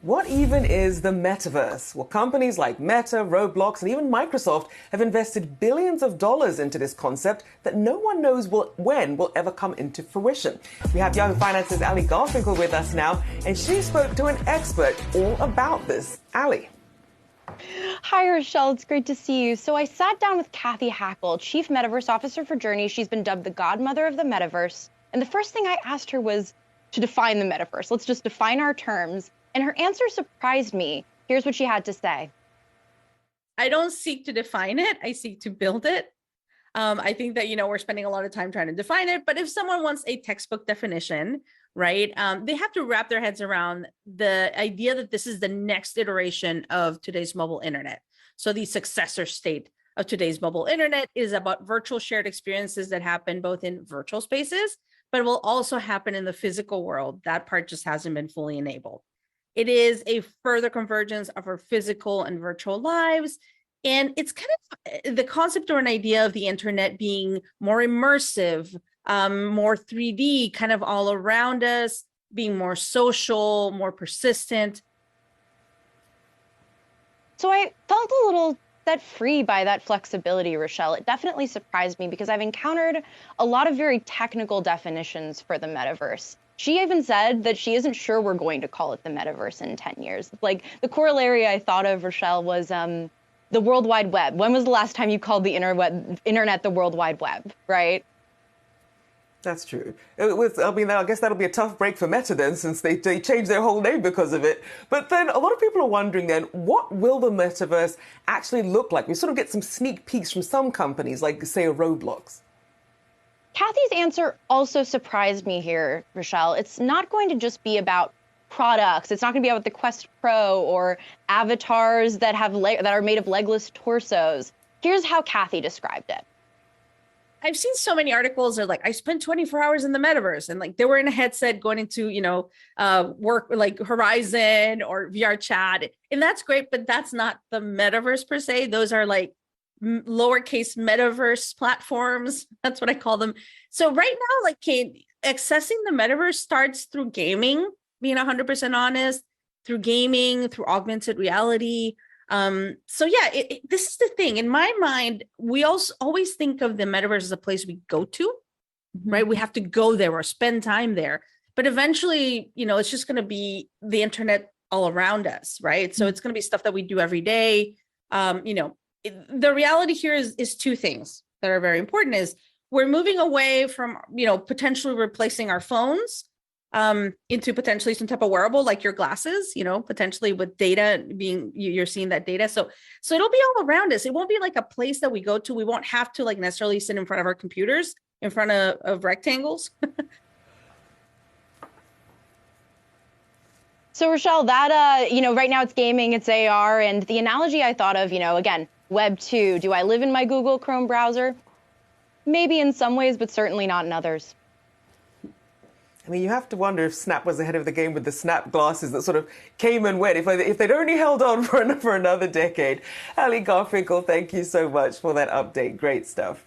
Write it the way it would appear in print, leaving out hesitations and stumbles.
What even is the metaverse? Well, companies like Meta, Roblox, and even Microsoft have invested billions of dollars into this concept that no one knows when will ever come into fruition. We have Yahoo Finance's Ali Garfinkel with us now, and she spoke to an expert all about this. Ali. Hi, Rochelle. It's great to see you. So I sat down with Cathy Hackl, Chief Metaverse Officer for Journey. She's been dubbed the godmother of the metaverse. And the first thing I asked her was to define the metaverse. Let's just define our terms. And her answer surprised me. Here's what she had to say. I don't seek to define it. I seek to build it. I think that, we're spending a lot of time trying to define it. But if someone wants a textbook definition, right, they have to wrap their heads around the idea that this is the next iteration of today's mobile internet. So the successor state of today's mobile internet is about virtual shared experiences that happen both in virtual spaces, but it will also happen in the physical world. That part just hasn't been fully enabled. It is a further convergence of our physical and virtual lives. And it's kind of the concept or an idea of the internet being more immersive, more 3D, kind of all around us, being more social, more persistent. So I felt a little set free by that flexibility, Rochelle. It definitely surprised me because I've encountered a lot of very technical definitions for the metaverse. She even said that she isn't sure we're going to call it the metaverse in 10 years. Like the corollary I thought of, Rochelle, was the World Wide Web. When was the last time you called the internet the World Wide Web, right? That's true. I guess that'll be a tough break for Meta then, since they changed their whole name because of it. But then a lot of people are wondering then, what will the metaverse actually look like? We sort of get some sneak peeks from some companies, like, say, a Roblox. Cathy's answer also surprised me here, Rochelle. It's not going to just be about products. It's not going to be about the Quest Pro or avatars that are made of legless torsos. Here's how Cathy described it. I've seen so many articles that I spent 24 hours in the metaverse, and they were in a headset going into, work like Horizon or VR chat. And that's great, but that's not the metaverse per se. Those are lowercase metaverse platforms. That's what I call them. So right now, Kate, accessing the metaverse starts through gaming, being 100% honest, through gaming, through augmented reality. This is the thing. In my mind, we also always think of the metaverse as a place we go to, right? We have to go there or spend time there. But eventually, it's just going to be the internet all around us, right? So it's going to be stuff that we do every day. The reality here is two things that are very important. Is we're moving away from, potentially replacing our phones into potentially some type of wearable like your glasses, potentially with data you're seeing that data. So it'll be all around us. It won't be like a place that we go to. We won't have to necessarily sit in front of our computers, in front of rectangles. So Rochelle, that, right now it's gaming, it's AR. And the analogy I thought of, again, Web 2. Do I live in my Google Chrome browser? Maybe in some ways, but certainly not in others. I mean, you have to wonder if Snap was ahead of the game with the Snap glasses that sort of came and went, if they'd only held on for another decade. Ali Garfinkel, thank you so much for that update. Great stuff.